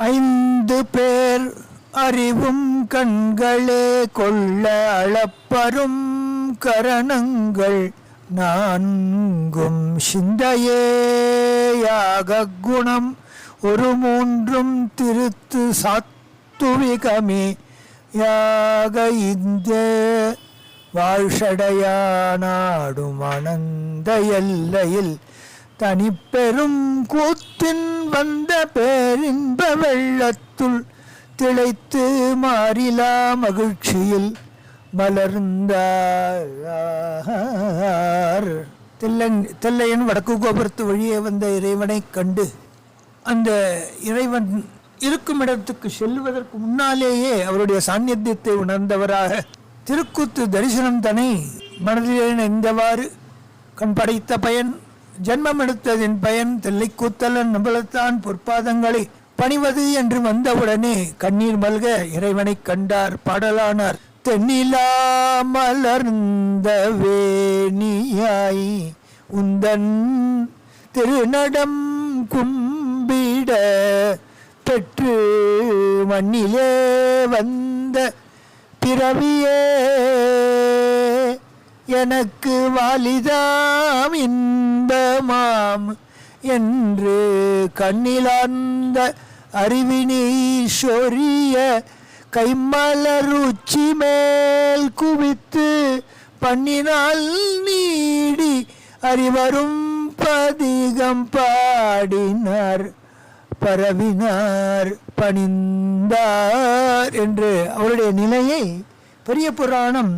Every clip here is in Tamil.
ஐந்து பேர் அறிவும் கண்களே கொள்ள அளப்பரும் கரணங்கள் நான்கும் சிந்தையேயாக குணம் ஒரு மூன்றும் திருத்து சாத்துவிகமே யாக இந்த வாழ்ஷடையானாடும் ஆனந்த எல்லையில் தனிப்பெரும் கூத்தின் வந்த பேரின்ப வெள்ளத்துள் திளைத்து மாறிலா மகிழ்ச்சியில் மலர்ந்தார். தில்லையன் வடக்கு கோபுரத்து வழியே வந்த இறைவனை கண்டு அந்த இறைவன் இருக்கும் இடத்துக்கு செல்வதற்கு முன்னாலேயே அவருடைய சாநித்தியத்தை உணர்ந்தவராக திருக்கூத்து தரிசனம் தனை மனதிலே நினைந்தவாறு கண் படைத்த பயன் ஜென்மம் எடுத்ததின் பயன் தில்லைக்கூத்தலன் நம்பலத்தான் பொற்பாதங்களை பணிவது என்று வந்தவுடனே கண்ணீர் மல்க இறைவனை கண்டார், பாடலானார். தென்னிலா மலர்ந்த வேணியாய் உந்தன் திருநடம் கும்பிட பெற்று மண்ணிலே வந்த பிறவியே எனக்கு வாலிதாம் இன்பமாம் என்று கண்ணிலார்ந்த அறிவினீஸ்வரிய கைமலருச்சி மேல் குவித்து பண்ணினால் நீடி அறிவரும் பதிகம் பாடினார் பரவினார் பணிந்தார் என்று அவருடைய நிலையை பெரிய புராணம்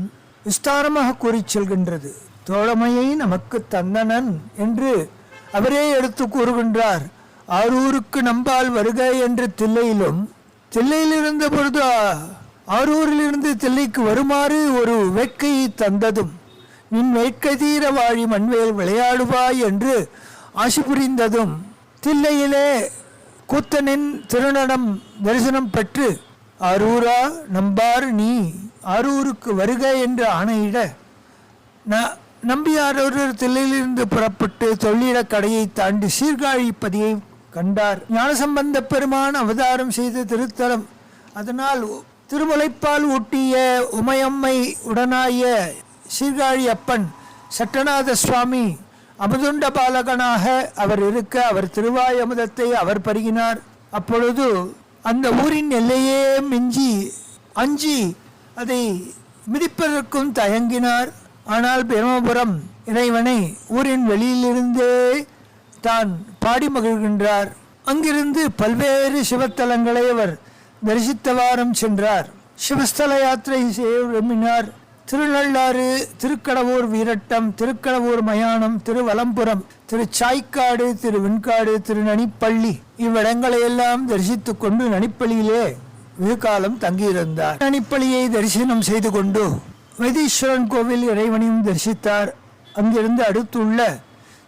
விஸ்தாரமாக கூறிச் செல்கின்றது. தோழமையை நமக்கு தந்தனன் என்று அவரே எடுத்து கூறுகின்றார். ஆரூருக்கு நம்பால் வருக என்று தில்லையிலும், தில்லையில் இருந்த பொழுது ஆரூரிலிருந்து தில்லைக்கு வருமாறு ஒரு வேட்கையை தந்ததும், நின் வேட்கை தீர வாழி மண்வேல் விளையாடுவாய் என்று ஆசி புரிந்ததும், தில்லையிலே கூத்தனின் திருநடம் தரிசனம் பெற்று ஆரூரா நம்பார் நீ ஆரூருக்கு வருக என்று ஆணையிட நம்பியார் தில்லையிலிருந்து புறப்பட்டு தொல்லிட கடையை தாண்டி சீர்காழிப்பதியை கண்டார். ஞானசம்பந்த பெருமான் அவதாரம் செய்த திருத்தலம். அதனால் திருமுலைப்பால் ஊட்டிய உமையம்மை உடனாய சீர்காழி அப்பன் சட்டநாத சுவாமி அமுதுண்ட பாலகனாக அவர் இருக்க அவர் திருவாய் அமுதத்தை அவர் பருகினார். அப்பொழுது அந்த ஊரின் எல்லையே மிஞ்சி அஞ்சி அதை மிதிப்பதற்கும் தயங்கினார். ஆனால் பிரம்மபுரம் இறைவனை ஊரின் வெளியிலிருந்தே தான் பாடி மகிழ்கின்றார். அங்கிருந்து பல்வேறு சிவத்தலங்களை அவர் தரிசித்தவாரம் சென்றார். சிவஸ்தல யாத்திரை செய்ய விரும்பினார். திருநள்ளாறு, திருக்கடவூர் வீரட்டம், திருக்கடவூர் மயானம், திருவலம்புரம், திருச்சாய்க்காடு, திருவெண்காடு, திருநனிப்பள்ளி இவ்விடங்களையெல்லாம் தரிசித்து கொண்டு நனிப்பள்ளியிலே வெகு காலம் தங்கியிருந்தார். நனிப்பள்ளியை தரிசனம் செய்து கொண்டு வைத்தீஸ்வரன் கோவில் இறைவனையும் தரிசித்தார். அங்கிருந்து அடுத்துள்ள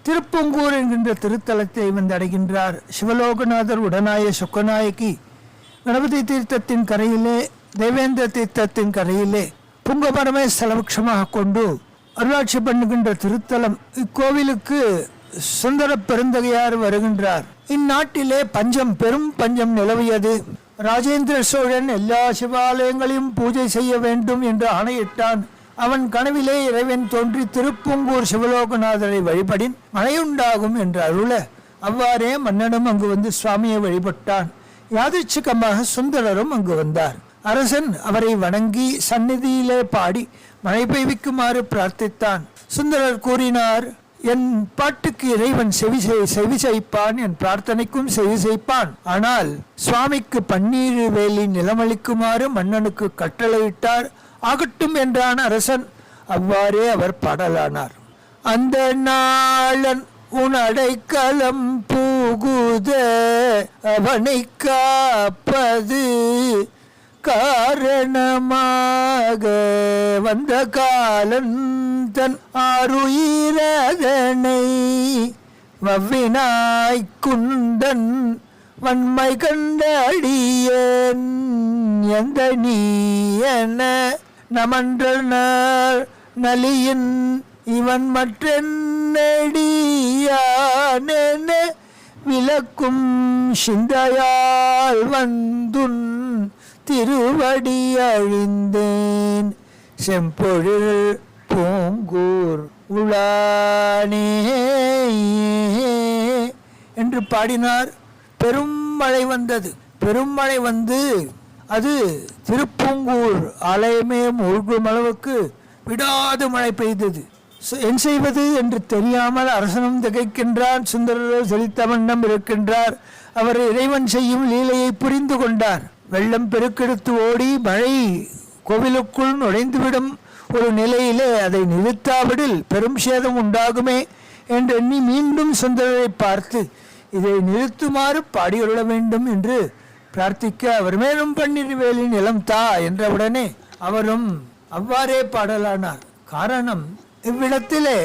திருப்பங்கூர் என்கின்ற திருத்தலத்தை வந்து அடைகின்றார். சிவலோகநாதர் உடனாய சொக்கநாயகி கணபதி தீர்த்தத்தின் கரையிலே, தேவேந்திர தீர்த்தத்தின் கரையிலே புங்க பரமேஸ்வரபக்ஷமாக கொண்டு அருளாட்சி பண்ணுகின்ற திருத்தலம். இக்கோவிலுக்கு சுந்தர பெருந்தகையார் வருகின்றார். இந்நாட்டிலே பஞ்சம், பெரும் பஞ்சம் நிலவியது. ராஜேந்திர சோழன் எல்லா சிவாலயங்களையும் பூஜை செய்ய வேண்டும் என்று ஆணையிட்டான். அவன் கனவிலே இறைவன் தோன்றி திருப்பங்கூர் சிவலோகநாதரை வழிபடின் மழையுண்டாகும் என்று அருள, அவ்வாறே மன்னனும் அங்கு வந்து சுவாமியை வழிபட்டான். யாதிர்ச்சிகமாக சுந்தரரும் அங்கு வந்தார். அரசன் அவரை வணங்கி சந்நிதியிலே பாடி மழை பெய்விக்குமாறு பிரார்த்தித்தான். சுந்தரர் கூறினார், என் பாட்டுக்கு இறைவன் செவி செய்ப்பான், என் பிரார்த்தனைக்கும் செவி செய்ப்பான். ஆனால் சுவாமிக்கு பன்னீர் வேலி நிலமளிக்குமாறு மன்னனுக்கு கட்டளையிட்டார். ஆகட்டும் என்றான் அரசன். அவ்வாறே அவர் பாடலானார். அந்த நாளன் உன் அடைக்கலம் பூகுத அவனை காப்பது காரணமாக வந்த காலன் தன் ஆருயிரதனை வவ்வினாய் குந்தன் வன்மை கண்டடியேன் எந்த நீயன நமன்றனர் நலியின் இவன் மற்றென்னடியான விளக்கும் சிந்தையால் வந்துன் திருவடி அழிந்தேன் செம்பொழில் பூங்கூர் உளானே என்று பாடினார். பெரும் மழை வந்தது. பெரும் மழை வந்து அது திருப்பூங்கூர் ஆலயமே மூழ்கும் அளவுக்கு விடாது மழை பெய்தது. என் செய்வது என்று தெரியாமல் அரசனும் திகைக்கின்றான். சுந்தரர் செழித்த வண்ணம் இருக்கின்றார். அவர் இறைவன் செய்யும் லீலையை புரிந்து கொண்டார். வெள்ளம் பெருக்கெடுத்து ஓடி மழை கோவிலுக்குள் நுழைந்துவிடும் ஒரு நிலையிலே அதை நிறுத்தாவிடில் பெரும் சேதம் உண்டாகுமே என்று எண்ணி மீண்டும் சுந்தரரை பார்த்து இதை நிறுத்துமாறு பாடியுள்ள வேண்டும் என்று பிரார்த்திக்க, அவர் மேலும் பன்னீர் வேலி நிலம் தா என்றவுடனே அவரும் அவ்வாறே பாடலானார். காரணம், இவ்விடத்திலே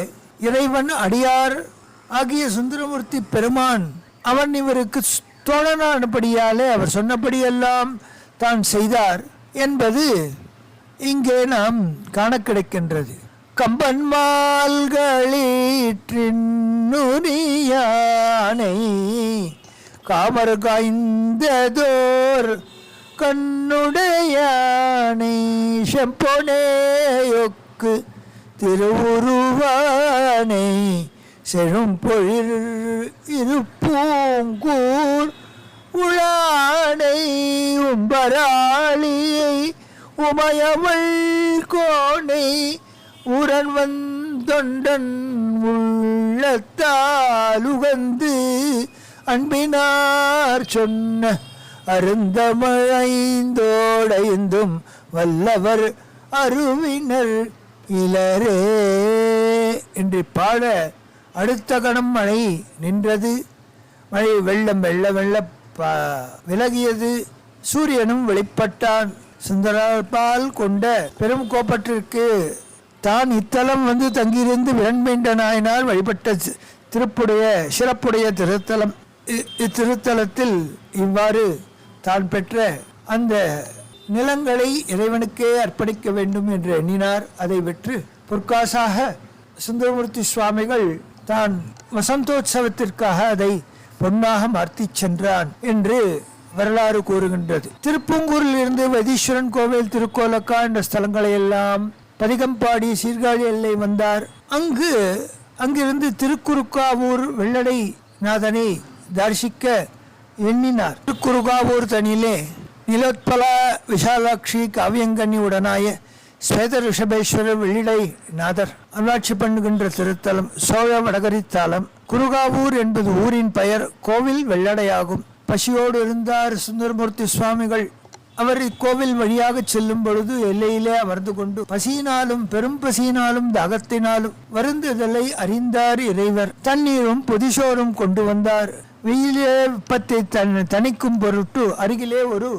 இறைவன் அடியார் ஆகிய சுந்தரமூர்த்தி பெருமான் அவன் இவருக்கு தோழனானபடியாலே அவர் சொன்னபடியெல்லாம் தான் செய்தார் என்பது இங்கே நாம் காண கிடைக்கின்றது. கம்பன் மால்களிற்றின் நுனியானை காமர் காய்ந்ததோர் கண்ணுடையானை செம்பொனேயொக்கு திருவுருவானை செழும் பொழில் இருப்பூங்கூர் உளானை உம்பராளியை உமையவள் கோணை உடன் வந்தொண்டன் உள்ளத்தாலுகந்து அன்பினார் சொன்ன அருந்தமழைந்தோடைந்தும் வல்லவர் அருவினர் இளரே என்று பாட அடுத்த கணம் மழை நின்றது. மழை வெள்ளம் வெள்ள வெள்ள விலகியது. சூரியனும் வெளிப்பட்டான். சுந்தரபால் கொண்ட பெரும் கோப்பற்றிற்கு தான் இத்தலம் வந்து தங்கியிருந்து விரண்மீண்ட நாயனார் வழிபட்ட சிறப்புடைய திருத்தலம். இத்திருத்தலத்தில் இவ்வாறு தான் பெற்ற அந்த நிலங்களை இறைவனுக்கே அர்ப்பணிக்க வேண்டும் என்று எண்ணினார். அதை விற்று பொற்காசாக சுந்தரமூர்த்தி சுவாமிகள் தான் வசந்தோற்சவத்திற்காக அதை பொன்னாக மாற்றிச் சென்றான் என்று வரலாறு கூறுகின்றது. திருப்பூங்கூரில் இருந்து வைத்தீஸ்வரன் கோவில், திருக்கோலக்கா என்ற ஸ்தலங்களை எல்லாம் பதிகம்பாடி சீர்காழி எல்லை வந்தார். அங்கிருந்து திருக்குறுக்காவூர் வெள்ளடை நாதனை தரிசிக்க எண்ணினார். திருக்குறுகாவூர் தனியிலே நிலோத்பல விஷாலாட்சி காவியங்கண்ணி உடனாய ஸ்வேத ரிஷபேஸ்வரர் வெள்ளிடை நாதர் அருளாட்சி பண்ணுகின்ற திருத்தலம் சோழ வடகரித்தாலம். குறுகாவூர் என்பது ஊரின் பெயர். கோவில் வெள்ளடையாகும். பசியோடு இருந்தார் சுந்தரமூர்த்தி சுவாமிகள். அவர் இக்கோவில் வழியாக செல்லும் பொழுது எல்லையிலே அமர்ந்து கொண்டு பசியினாலும் பெரும் பசியினாலும் தாகத்தினாலும் வருந்துதலை அறிந்தார் இறைவர். தண்ணீரும் புதிசோறும் கொண்டு வந்தார். வெயிலே வெப்பத்தை தணிக்கும் பொருட்டு அருகிலே ஒரு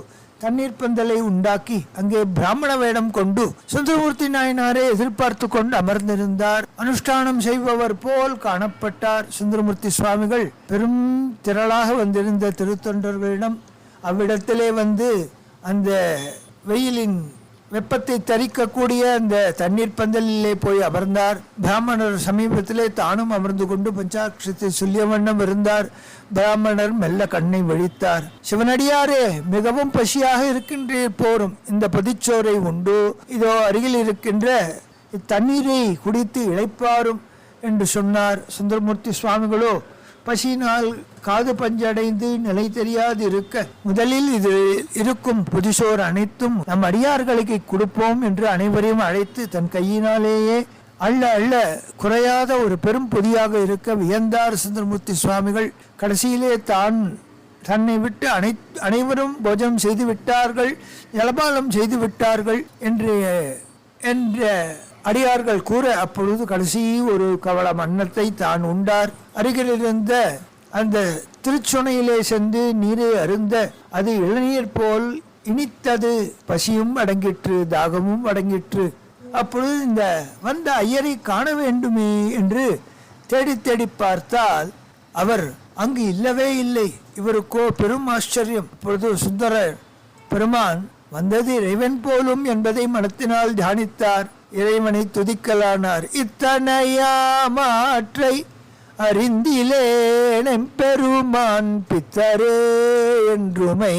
தண்ணீர் பந்தலை உண்டாக்கி அங்கே பிராமண வேடம் கொண்டு சுந்தரமூர்த்தி நாயனாரை எதிர்பார்த்து கொண்டு அமர்ந்திருந்தார். அனுஷ்டானம் செய்பவர் போல் காணப்பட்டார். சுந்தரமூர்த்தி சுவாமிகள் பெரும் திரளாக வந்திருந்த திருத்தொண்டர்களிடம் அவ்விடத்திலே வந்து அந்த வெயிலின் வெப்பத்தை தரிக்கக்கூடிய அந்த தண்ணீர் பந்தலிலே போய் அமர்ந்தார். பிராமணர் சமீபத்திலே தானும் அமர்ந்து கொண்டு பஞ்சாட்சத்தை சொல்லிய வண்ணம் இருந்தார். பிராமணர் மெல்ல கண்ணை வழித்தார். சிவனடியாரே, மிகவும் பசியாக இருக்கின்றீர் போரும். இந்த பொதிச்சோரை உண்டு இதோ அருகில் இருக்கின்ற இத்தண்ணீரை குடித்து இளைப்பாரும் என்று சொன்னார். சுந்தரமூர்த்தி சுவாமிகளோ பசியினால் காது பஞ்சடைந்து நிலை தெரியாது இருக்க, முதலில் இது இருக்கும் புதிசோர் அனைத்தும் நம் அடியார்களுக்கு கொடுப்போம் என்று அனைவரையும் அழைத்து தன் கையினாலேயே அள்ள அள்ள குறையாத ஒரு பெரும் பொதியாக இருக்க வியந்தார் சுந்தரமூர்த்தி சுவாமிகள். கடைசியிலே தன்னை விட்டு அனைவரும் போஜனம் செய்து விட்டார்கள், ஜலபானம் செய்து விட்டார்கள் என்ற அடியார்கள் கூற, அப்பொழுது கடைசி ஒரு கவளம் அன்னத்தை தான் உண்டார். அருகில் இருந்த அந்த திருச்சுனையிலே சென்று நீரை அருந்த அது இளநீர் போல் இனித்தது. பசியும் அடங்கிற்று, தாகமும் அடங்கிற்று. அப்பொழுது இந்த வந்த ஐயரை காண வேண்டுமே என்று தேடி தேடி பார்த்தால் அவர் அங்கு இல்லவே இல்லை. இவருக்கோ பெரும் ஆச்சரியம். அப்பொழுது சுந்தரர் பெருமான் வந்தது இறைவன் போலும் என்பதை மனத்தினால் தியானித்தார். இறைவனை துதிக்கலானார். இத்தனையா மாற்றை அறிந்திலேனம் பெருமான் பித்தரே என்றுமை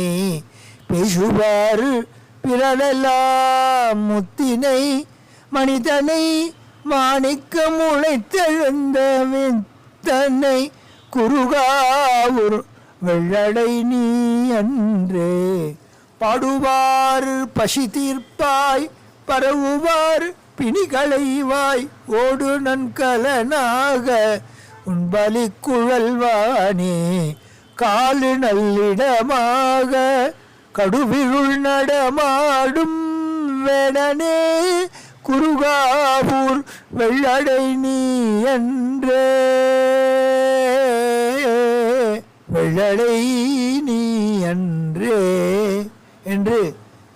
பேசுவார் பிறரெல்லாம் முத்தினை மனிதனை மாணிக்க முளைத்தெழுந்த வித்தனை குறுகாவூர் வெள்ளடை நீ அன்றே பாடுவார் பசி தீர்ப்பாய் பரவுவார் பிணிகளைவாய் ஓடு நன்கலனாக உன்பலி குழல்வானே காலு நல்லிடமாக கடுவிருள் நடமாடும் வேடனே குறுகாவூர் வெள்ளடை நீ அன்றே வெள்ளடை நீ அன்றே என்று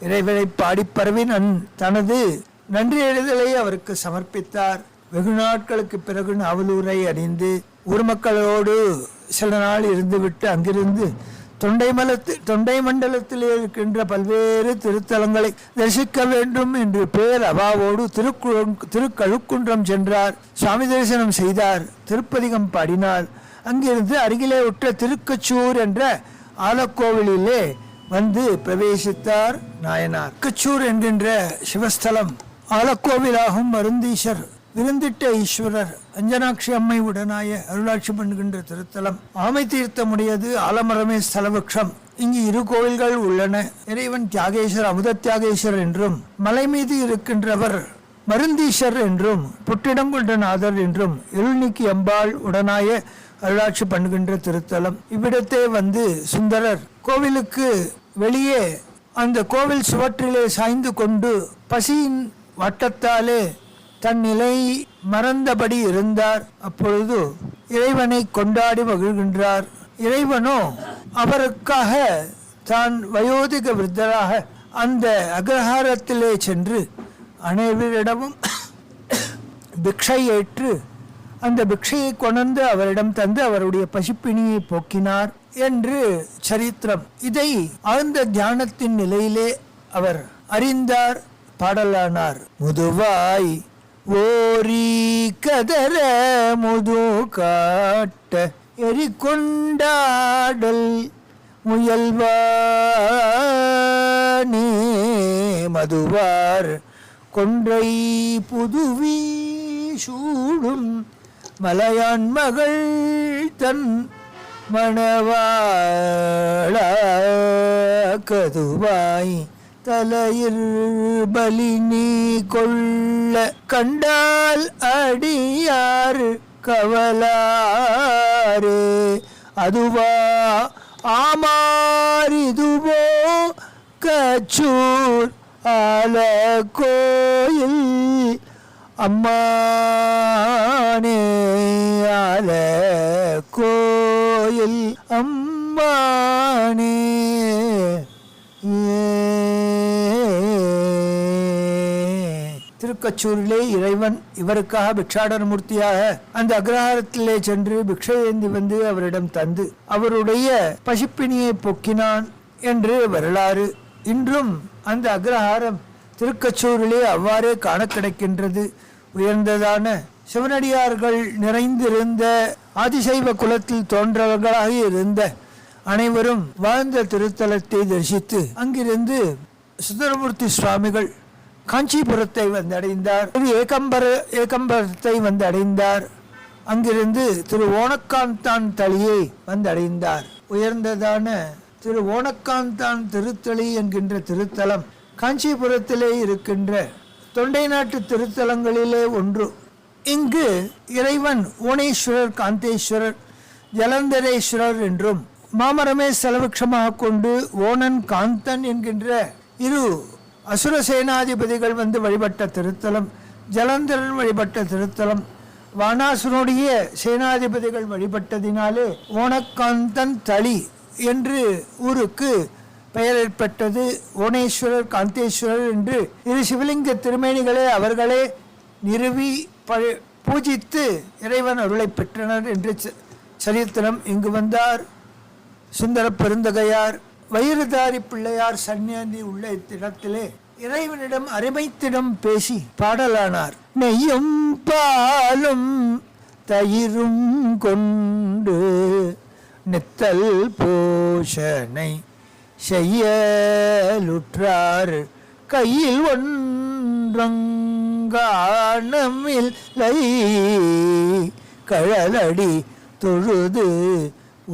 இறைவனை பாடிப் பரவி தனது நன்றி எழுதலை அவருக்கு சமர்ப்பித்தார். வெகு நாட்களுக்கு பிறகு நாவலூரை அடைந்து ஊர் மக்களோடு சில நாள் இருந்துவிட்டு அங்கிருந்து தொண்டை மண்டலத்தில் இருக்கின்ற பல்வேறு திருத்தலங்களை தரிசிக்க வேண்டும் என்று பேர் அவாவோடு திருக்கழுக்குன்றம் சென்றார். சுவாமி தரிசனம் செய்தார். திருப்பதிகம் பாடினார். அங்கிருந்து அருகிலே உற்ற திருக்கச்சூர் என்ற ஆலக்கோவிலிலே வந்து பிரவேசித்தார் நாயனார். கச்சூர் என்கின்ற சிவஸ்தலம் ஆலக்கோவிலாகும். மருந்தீஸ்வர் விருந்திட்ட ஈஸ்வரர் அஞ்சனாட்சி அம்மை உடனாய அருளாட்சி பண்ணுகின்ற திருத்தலம். ஆமை தீர்த்தமுடையது. ஆலமரமே ஸ்தலவக்ஷம். இங்கு 2 கோவில்கள் உள்ளன. இறைவன் தியாகேஸ்வர் அமுத தியாகேஸ்வர் என்றும், மலை மீது இருக்கின்றவர் மருந்தீஸ்வர் என்றும், புற்றிடங்கொண்ட நாதர் என்றும், இருள்நீக்கி அம்பாள் உடனாய அருளாட்சி பண்ணுகின்ற திருத்தலம். இவ்விடத்தே வந்து சுந்தரர் கோவிலுக்கு வெளியே அந்த கோவில் சுவற்றிலே சாய்ந்து கொண்டு பசியின் வட்டத்தாலே தன் நிலை மறந்தபடி இருந்தார். அப்பொழுது இறைவனை கொண்டாடி மகிழ்கின்றார். இறைவனோ அவருக்காக தான் வயோதிக விருத்தராக அந்த அக்ரஹாரத்திலே சென்று அனைவரிடமும் பிக்ஷை ஏற்று அந்த பிக்ஷையை கொணர்ந்து அவரிடம் தந்து அவருடைய பசிப்பிணியை போக்கினார் என்று சரித்திரம். இதை ஆழ்ந்த தியானத்தின் நிலையிலே அவர் அறிந்தார், பாடலானார். முதுவாய் ஓரி கதற முது காட்ட எரி கொண்டாடல் முயல்வானே மதுவார் கொன்றை புதுவி சூடும் மலையான் மகள் தன் மணவாள கதுவாய் தலையில் பலி நீ கொள்ள கண்டால் அடியார் கவலாரே அதுவா ஆமாரிதுவோ கச்சூர் ஆல கோயில் அம்மானே ஆல கோயில் அம்மானே. திருக்கச்சூரிலே இறைவன் இவருக்காக பிக்ஷாடன மூர்த்தியாக அந்த அக்ரஹாரத்திலே சென்று பிக்ஷை ஏந்தி வந்து அவரிடம் தந்து அவருடைய பசிப்பிணியை போக்கினான் என்று வரலாறு. இன்றும் அந்த அக்ரஹாரம் திருக்கச்சூரிலே அவ்வாறே காண கிடைக்கின்றது. உயர்ந்ததான சிவனடியார்கள் நிறைந்திருந்த ஆதிசைவ குலத்தில் தோன்றவர்களாக இருந்த அனைவரும் வாழ்ந்த திருத்தலத்தை தரிசித்து அங்கிருந்து சுந்தரமூர்த்தி சுவாமிகள் காஞ்சிபுரத்தை வந்தடைந்தார். ஏகம்பரத்தை வந்தடைந்தார். அங்கிருந்து திரு ஓணக்காந்தான் தளியை வந்தடைந்தார். உயர்ந்ததான திரு ஓணக்காந்தான் திருத்தளி என்கின்ற திருத்தலம் காஞ்சிபுரத்திலே இருக்கின்ற தொண்டை நாட்டு திருத்தலங்களிலே ஒன்று. இங்கு இறைவன் ஓணேஸ்வரர், காந்தேஸ்வரர், ஜலந்தரேஸ்வரர் என்றும் மாமரமே செலவக்ஷமாக கொண்டு ஓணன் காந்தன் என்கின்ற 2 அசுர சேனாதிபதிகள் வந்து வழிபட்ட திருத்தலம், ஜலந்தரன் வழிபட்ட திருத்தலம், வானாசுரனுடைய சேனாதிபதிகள் வழிபட்டதினாலே ஓணக்காந்தன் தளி என்று ஊருக்கு பெயர் ஏற்பட்டது. ஓணேஸ்வரர், காந்தேஸ்வரர் என்று 2 சிவலிங்க திருமேனிகளை அவர்களே நிறுவி பூஜித்து இறைவன் அருளை பெற்றனர் என்று சரித்திரம். இங்கு வந்தார் சுந்தர பெருந்தகையார். வயிறுதாரி பிள்ளையார் சன்னியாந்தி உள்ள இத்திடத்திலே இறைவனிடம் அருமைத்திடம் பேசி பாடலானார். நெய்யும் பாலும் தயிரும் கொண்டு நித்தல் போஷனை செய்யலுற்றார் கையில் ஒன்றங்கானமில்லை கழலடி தொழுது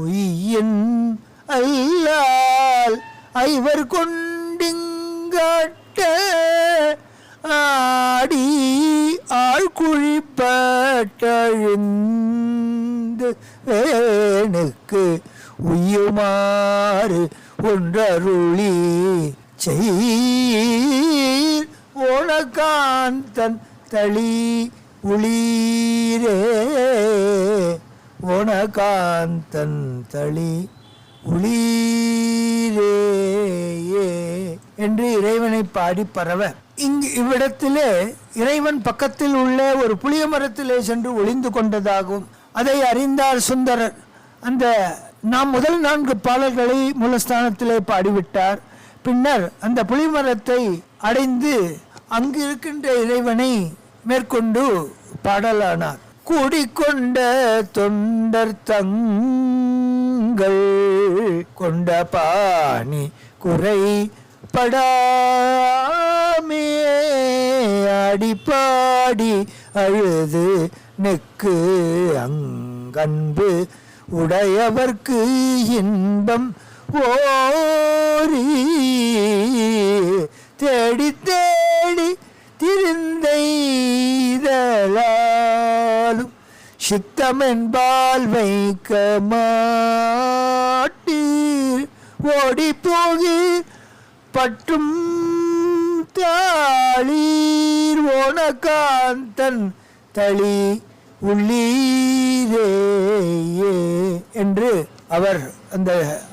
உய்யின் அல்லால் ஐவர் கொண்டிங்காட்ட ஆடி ஆழ்குழிப்பட்டழிந்து வேணுக்கு உய்யுமாறு ஒன்றருளி செய் ஓணகாந்தன் தளி உளீரே ஓணகாந்தன் தளி உளீரே என்று இறைவனை பாடி பரவ இவ்விடத்திலே இறைவன் பக்கத்தில் உள்ள ஒரு புளிய மரத்திலே சென்று ஒளிந்து கொண்டதாகவும் அதை அறிந்தார் சுந்தரர். அந்த நாம் முதல் 4 பாடல்களை மூலஸ்தானத்திலே பாடிவிட்டார். பின்னர் அந்த புளிமரத்தை அடைந்து அங்கு இருக்கின்ற இறைவனை மேற்கொண்டு பாடலானார். கூடிக்கொண்ட தொண்டர் தங்கள் கொண்ட பாணி குறை படாமே அடிப்பாடி அழுது நெக்கு அங்கன்பு உடையவர்க்கு இன்பம் ஓரி தேடி தேடி திரிந்தெய்தலாலும் சித்தமென்பால் வைக்க மாட்டீர் ஓடி போகி பற்றும் தாளீர் ஓணகாந்தன் தளி உள்ளீரே என்று அவர் அந்த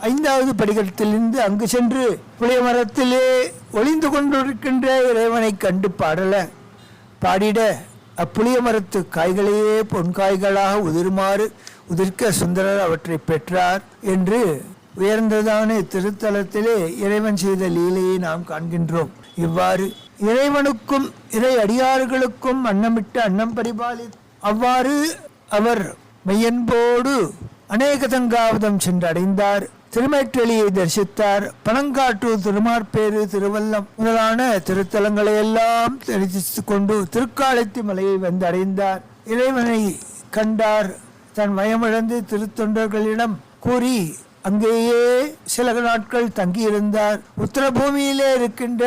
5வது படிக்கட்டிலிருந்து அங்கு சென்று புளிய மரத்திலே ஒளிந்து கொண்டிருக்கின்ற இறைவனை கண்டு பாடிட அப்புளிய மரத்து காய்களையே பொன்காய்களாக உதிருமாறு உதிர்க்க சுந்தரர் அவற்றை பெற்றார் என்று உயர்ந்ததான திருத்தலத்திலே இறைவன் செய்த லீலையை நாம் காண்கின்றோம். இவ்வாறு இறைவனுக்கும் இறை அடியார்களுக்கும் அன்னமிட்டு அன்னம் பரிபாலி அவ்வாறு அவர் மெய்யன்போடு அநேக தங்காவதம் சென்று அடைந்தார். திருமேற்றலியை தரிசித்தார். பனங்காட்டூர், திருமார்பேறு, திருவல்லம் முதலான திருத்தலங்களை எல்லாம் தரிசித்து கொண்டு திருக்காலத்தி மலையை வந்து அடைந்தார். இறைவனை கண்டார். தன் மயமிழந்து திருத்தொண்டர்களிடம் கூறி அங்கேயே சில நாட்கள் தங்கியிருந்தார். உத்தரபூமியிலே இருக்கின்ற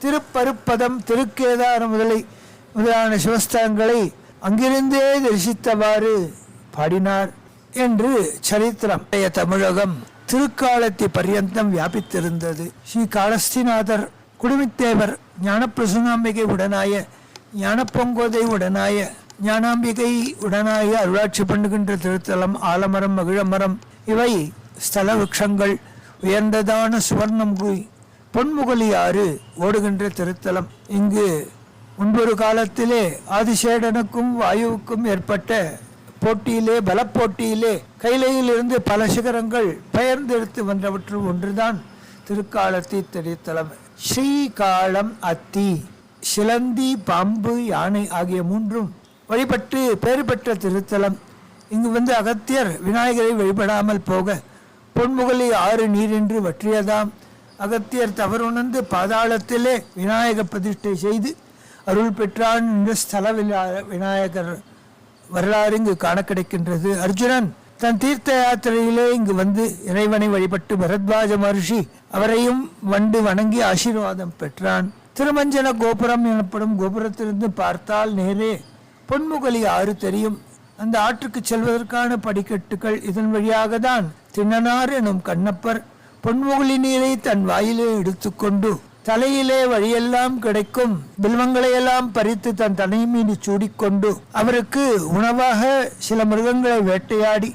திருப்பருப்பதம், திருக்கேதாரம் முதலான சிவஸ்தலங்களை அங்கிருந்தே தரிசித்தவாறு பாடினார் என்று சரித்திரம். தமிழகம் திருக்காலத்தி பர்யந்தம் வியாபித்திருந்தது. ஸ்ரீ காளஸ்திநாதர், குடுமித்தேவர், ஞானப்பிரசுனாம்பிகை உடனாய, ஞானப்பொங்கோதை உடனாய, ஞானாம்பிகை உடனாய அருளாட்சி பண்ணுகின்ற திருத்தலம் ஆலமரம், மகிழமரம் இவை ஸ்தல விருட்சங்கள். உயர்ந்ததான சுவர்ணமுகி பொன்முகலி ஆறு ஓடுகின்ற திருத்தலம். இங்கு முன்பொரு காலத்திலே ஆதிசேடனுக்கும் வாயுவுக்கும் ஏற்பட்ட போட்டியிலே, பலப்போட்டியிலே கைலையிலிருந்து பல சிகரங்கள் பெயர்ந்தெடுத்து வந்தவற்றுள் ஒன்றுதான் திருக்காலத்தி திருத்தலம். ஸ்ரீகாலம், அத்தி, சிலந்தி, பாம்பு, யானை ஆகிய 3ம் வழிபட்டு பெயர் பெற்ற திருத்தலம். இங்கு வந்து அகத்தியர் விநாயகரை வழிபடாமல் போக பொன்முகலி ஆறு நீரென்று வற்றியதாம். அகத்தியர் தவறுணர்ந்து பாதாளத்திலே விநாயக பிரதிஷ்டை செய்து அருள் பெற்றான் என்ற ஸ்தல விநாயகர் வரலாறு இங்கு காண கிடைக்கின்றது. அர்ஜுனன் தன் தீர்த்த யாத்திரையிலே இங்கு வந்து இறைவனை வழிபட்டு பரத்வாஜ மகர்ஷி அவரையும் வண்டு வணங்கி ஆசீர்வாதம் பெற்றான். திருமஞ்சன கோபுரம் எனப்படும் கோபுரத்திலிருந்து பார்த்தால் நேரே பொன்முகலி ஆறு தெரியும். அந்த ஆற்றுக்கு செல்வதற்கான படிக்கட்டுகள் இதன் வழியாக தான் திண்ணனார் எனும் கண்ணப்பர் பொன்முகலி நீரை தன் வாயிலே எடுத்துக்கொண்டு தலையிலே வழியெல்லாம் கிடைக்கும் பில்வங்களையெல்லாம் பறித்து தன் தலை மீது சூடிக்கொண்டு அவருக்கு உணவாக சில மிருகங்களை வேட்டையாடி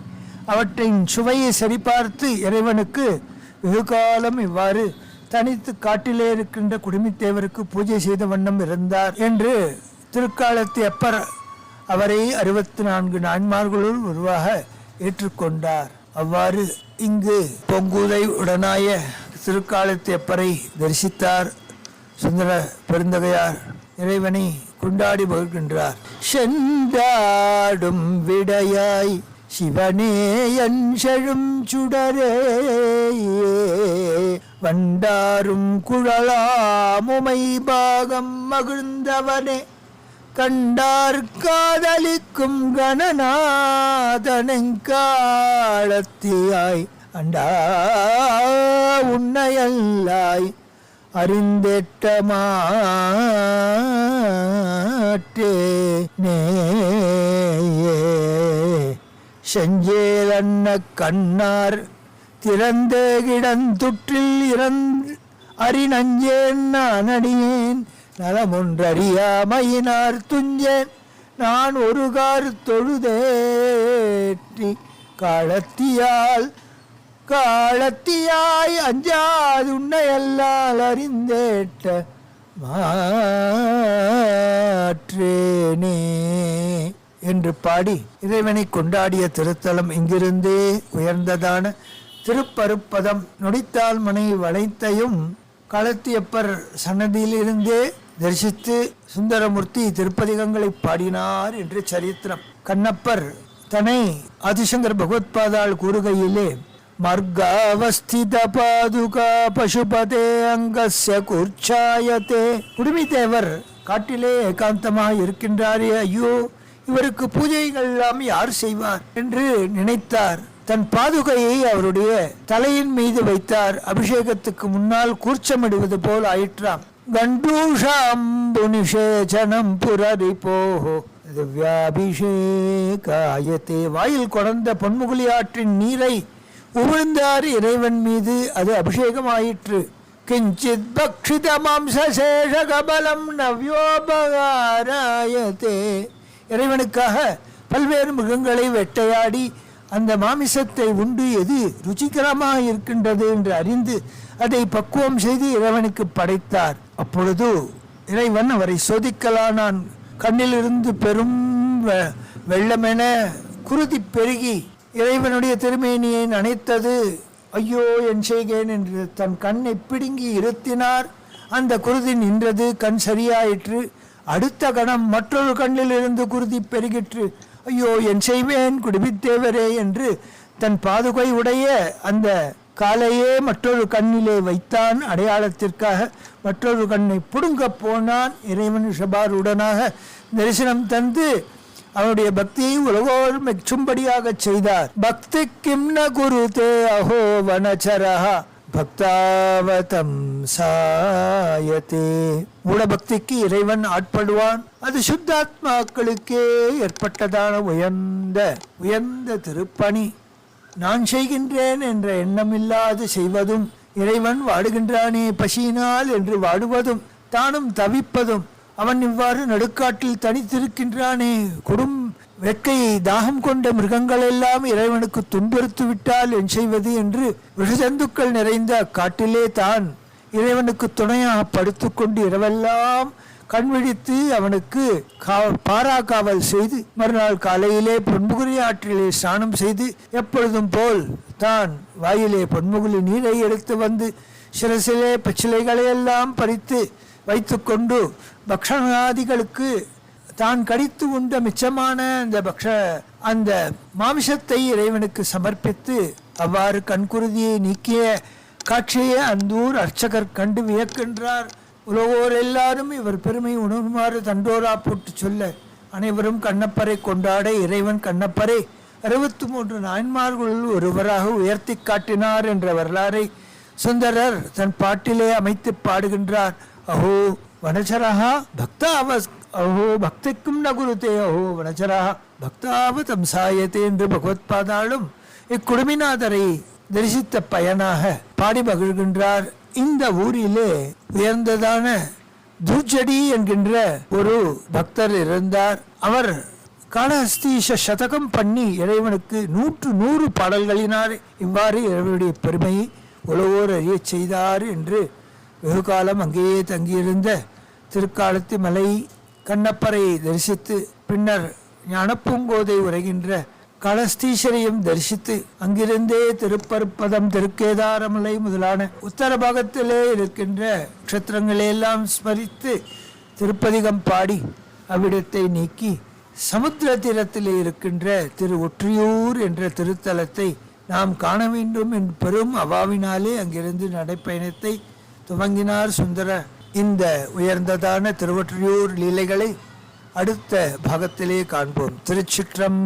அவற்றின் சுவையை சரிபார்த்து இறைவனுக்கு வெகுகாலம் இவ்வாறு தனித்து காட்டிலே இருக்கின்ற குடுமித்தேவருக்கு பூஜை செய்த வண்ணம் இருந்தார் என்று திருக்காலத்தி அப்பர் அவரை 64 நான்மார்களுள் ஒருவாக ஏற்றுக்கொண்டார். அவ்வாறு இங்கு பொங்குதை உடனாய திருக்காலத்தி அப்பரை தரிசித்தார் சுந்தர பெருந்தகையார். இறைவனை கொண்டாடி வருகின்றார். சென்றாடும் விடையாய் சிவனே என் செழும் சுடரே, வண்டாரும் குழலாமுமை பாகம் மகிழ்ந்தவனே, கண்டார் காதலிக்கும் கணநாதனெங்காலத்தியாய், அண்டா உன்னையல்லாய் அறிந்தேட்ட மாட்டேனே. செஞ்சேலன்ன கண்ணார் திறந்த கிடந்துற்றில் அறிநஞ்சேன் நான் அடியேன், நலமொன்றறியாமையினார் துஞ்சேன் நான் ஒரு கார் தொழுதேற்றி, காலத்தியாய் அஞ்சாது உன்னையல்லால் அறிந்தேட்ட மாற்றேனே என்று பாடி இறைவனை கொண்டாடிய திருத்தலம் இங்கிருந்தே உயர்ந்ததான திருப்பருப்பதம். நொடித்தால் மனை வளைத்தையும் களத்தியப்பர் சன்னதியிலிருந்தே தரிசித்து சுந்தரமூர்த்தி திருப்பதிகங்களை பாடினார் என்று சரித்திரம். கண்ணப்பர் தன்னை ஆதிசங்கர் பகவத்பாதாள் கூறுகையிலே, மார்காவஸ்தித பாதுகா பசுபதே அங்கஸ்ய கூர்ச்சாயத்தே. குடுமிதேவர் காட்டிலே ஏகாந்தமாக இருக்கின்றாரே, ஐயோ இவருக்கு பூஜைகள் எல்லாம் யார் செய்வார் என்று நினைத்தார். தன் பாதுகையை அவருடைய தலையின் மீது வைத்தார். அபிஷேகத்துக்கு முன்னால் கூர்ச்சமிடுவது போல் ஆயிற்றாம். கண்டூஷாம்புனிஷேச்சனம் புரரிபோஹோ திவ்யாபிஷேகாயத்தே. வாயில் கொடர்ந்த பொன்முகுலி ஆற்றின் நீரை உமிழ்ந்தார் இறைவன் மீது, அது அபிஷேகமாயிற்று. கிஞ்சித் பக்ஷித மாம்சசேஷ கபலம் நவ்யோபகாராயத்தே. இறைவனுக்காக பல்வேறு மிருகங்களை வேட்டையாடி அந்த மாமிசத்தை உண்டு எது ருச்சிகரமாக இருக்கின்றது என்று அறிந்து அதை பக்குவம் செய்து இறைவனுக்கு படைத்தார். அப்பொழுது இறைவன் அவரை சோதிக்கலானான். கண்ணிலிருந்து பெரும் வெள்ளமென குருதி பெருகி இறைவனுடைய திருமேனியை நனைத்தது. ஐயோ என் செய்கேன் என்று தன் கண்ணை பிடுங்கி இருத்தினார். அந்த குருதி நின்றது, கண் சரியாயிற்று. அடுத்த கணம் மற்றொரு கண்ணிலிருந்து குருதி பெருகிற்று. ஐயோ என் செய்வேன் குடிபித்தேவரே என்று தன் பாதுகை உடைய அந்த காலையே மற்றொரு கண்ணிலே வைத்தான். அடையாளத்திற்காக மற்றொரு கண்ணை புடுங்க போனான். இறைவன் ஷபாருடனாக தரிசனம் தந்து அவனுடைய பக்தியை உலகோர் மெச்சும்படியாக செய்தார். பக்தி கிம்ன குருதே அஹோ வனச்சரஹா பக்தாவதம் சாயத்தே. மூடபக்திக்கு இறைவன் ஆட்படுவான். அது சுத்தாத்மாக்களுக்கே ஏற்பட்டதான உயர்ந்த திருப்பணி. நான் செய்கின்றேன் என்ற எண்ணமில்லாது செய்வதும், இறைவன் வாடுகின்றானே பசியினால் என்று வாடுவதும், தானும் தவிப்பதும், அவன் இவ்வாறு நடுக்காட்டில் தனித்திருக்கின்றானே, வேட்கையை தாகம் கொண்ட மிருகங்கள் எல்லாம் இறைவனுக்கு துன்புறுத்து விட்டால் என் செய்வது என்று விஷஜந்துக்கள் நிறைந்த அக்காட்டிலே தான் இறைவனுக்கு துணையாக படுத்துக்கொண்டு இரவெல்லாம் கண்விழித்து அவனுக்கு பாராக்காவல் செய்து மறுநாள் காலையிலே பொன்முகுலி ஆற்றிலே ஸ்நானம் செய்து எப்பொழுதும் போல் தான் வாயிலே பொன்முகுலி நீரை எடுத்து வந்து சிரசிலே பச்சிலைகளை எல்லாம் பறித்து வைத்துக்கொண்டு பக்ஷணாதிகளுக்கு தான் கடித்து உண்ட மிச்சமான அந்த மாமிசத்தை இறைவனுக்கு சமர்ப்பித்து அவ்வாறு கண்குருதியை நீக்கிய காட்சியை அந்தூர் அர்ச்சகர் கண்டு வியக்கின்றார். உலகோர் எல்லாரும் இவர் பெருமை உணருமாறு தண்டோரா போட்டு சொல்ல அனைவரும் கண்ணப்பரை கொண்டாட இறைவன் கண்ணப்பரை 63 நாயன்மார்களுள் ஒருவராக உயர்த்தி காட்டினார் என்ற வரலாறை சுந்தரர் தன் பாட்டிலே அமைத்து பாடுகின்றார். அஹோ வனச்சரஹா அஹோ பக்திக்கும் நகுருத்தே அஹோ வனச்சரஹா பக்தாவதம் சாயத்தே என்று பகவத்பாதாளும் இக்குடுமிநாதரை தரிசித்த பயனாக பாடி மகிழ்கின்றார். இந்த ஊரிலே உயர்ந்ததான தூஜடி என்கின்ற ஒரு பக்தர் இருந்தார். அவர் காளஹஸ்தீஷ சதகம் பண்ணி இறைவனுக்கு 100 பாடல்களினார் இவ்வாறு இறைவனுடைய பெருமையை உலகோர் அறிய செய்தார் என்று வெகு காலம் அங்கேயே தங்கியிருந்த திருக்காலத்தி மலை கண்ணப்பரை தரிசித்து பின்னர் ஞானப்பூங்கோதை உரைகின்ற காளஹஸ்தீஸ்வரையும் தரிசித்து அங்கிருந்தே திருப்பருப்பதம் திருக்கேதாரமலை முதலான உத்தர பாகத்திலே இருக்கின்ற க்ஷேத்திரங்களையெல்லாம் ஸ்மரித்து திருப்பதிகம் பாடி அவ்விடத்தை நீக்கி சமுத்திர தீரத்திலே இருக்கின்ற திரு ஒற்றியூர் என்ற திருத்தலத்தை நாம் காண வேண்டும் என்ற பெரும் அவாவினாலே அங்கிருந்து நடைப்பயணத்தை துவங்கினார் சுந்தரர். இந்த உயர்ந்ததான திருவொற்றியூர் லீலைகளை அடுத்த பாகத்திலே காண்போம். திருச்சிற்றம்.